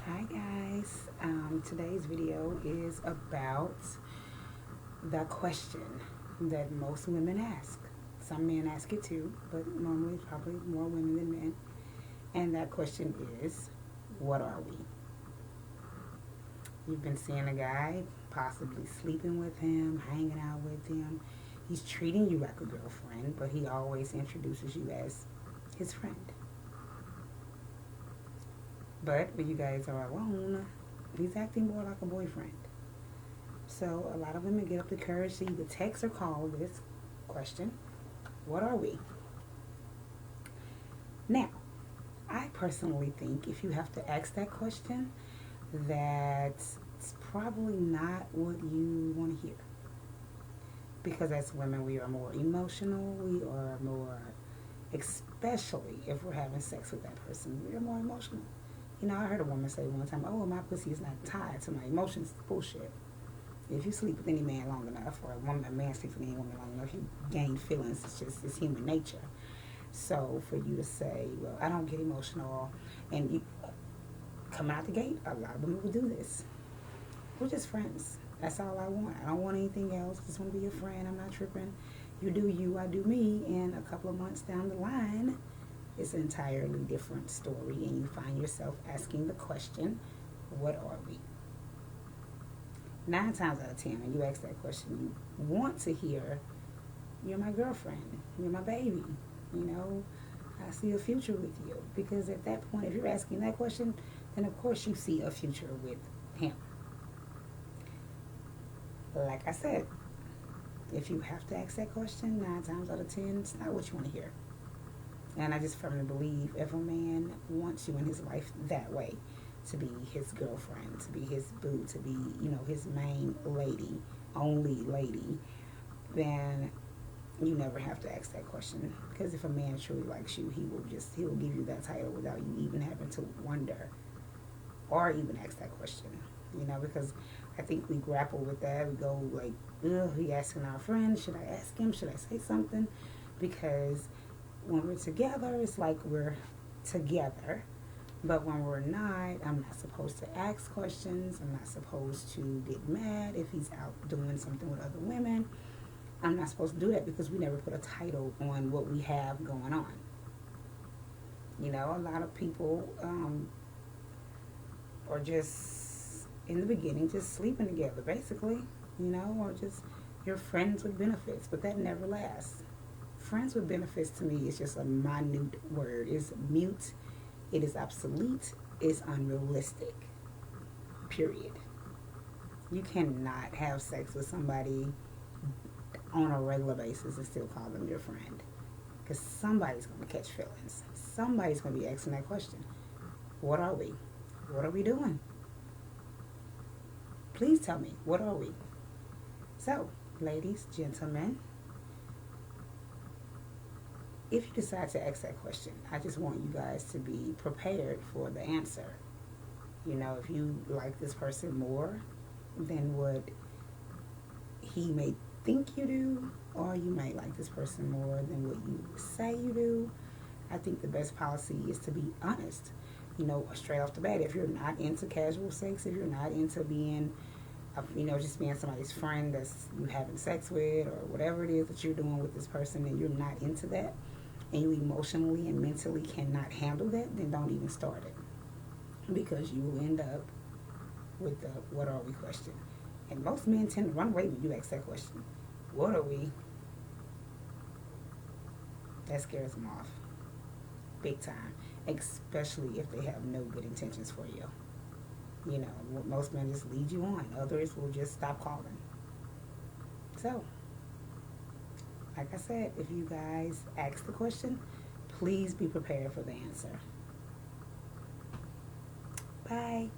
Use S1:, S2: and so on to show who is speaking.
S1: Hi guys. Today's video is about the question that most women ask. Some men ask it too, but normally it's probably more women than men. And that question is, what are we? You've been seeing a guy, possibly sleeping with him, hanging out with him. He's treating you like a girlfriend, but he always introduces you as his friend. But when you guys are alone, he's acting more like a boyfriend. So a lot of women get up the courage to either text or call this question, what are we? Now, I personally think if you have to ask that question, that's probably not what you want to hear. Because as women, we are more emotional. We are more, especially if we're having sex with that person, we are more emotional. I heard a woman say one time, "Oh, my pussy is not tied to my emotions." Bullshit. If you sleep with any man long enough, or a man sleeps with any woman long enough, you gain feelings. It's human nature. So for you to say, "Well, I don't get emotional," and you come out the gate, a lot of women will do this. We're just friends. That's all I want. I don't want anything else. I just want to be your friend. I'm not tripping. You do you, I do me. And a couple of months down the line, it's an entirely different story, and you find yourself asking the question, what are we? 9 times out of 10, when you ask that question, you want to hear, you're my girlfriend, you're my baby, you know, I see a future with you. Because at that point, if you're asking that question, then of course you see a future with him. Like I said, if you have to ask that question, 9 times out of 10, it's not what you want to hear. And I just firmly believe if a man wants you in his life that way, to be his girlfriend, to be his boo, to be, his main lady, only lady, then you never have to ask that question. Because if a man truly likes you, he will give you that title without you even having to wonder or even ask that question. Because I think we grapple with that. We go like, ugh, we asking our friend, should I ask him? Should I say something? Because when we're together, it's like we're together. But when we're not, I'm not supposed to ask questions. I'm not supposed to get mad if he's out doing something with other women. I'm not supposed to do that because we never put a title on what we have going on. A lot of people are just, in the beginning, just sleeping together, basically. Or just you're friends with benefits, but that never lasts. Friends with benefits to me is just a minute word. It's mute. It is obsolete. It's unrealistic. Period. You cannot have sex with somebody on a regular basis and still call them your friend. Because somebody's going to catch feelings. Somebody's going to be asking that question. What are we? What are we doing? Please tell me, what are we? So, ladies, gentlemen, if you decide to ask that question, I just want you guys to be prepared for the answer. If you like this person more than what he may think you do, or you might like this person more than what you say you do, I think the best policy is to be honest. Straight off the bat, if you're not into casual sex, if you're not into being, just being somebody's friend that's you having sex with, or whatever it is that you're doing with this person, and you're not into that, and you emotionally and mentally cannot handle that, then don't even start it. Because you will end up with the what are we question. And most men tend to run away when you ask that question. What are we? That scares them off. Big time. Especially if they have no good intentions for you. Most men just lead you on. Others will just stop calling. So, like I said, if you guys ask the question, please be prepared for the answer. Bye.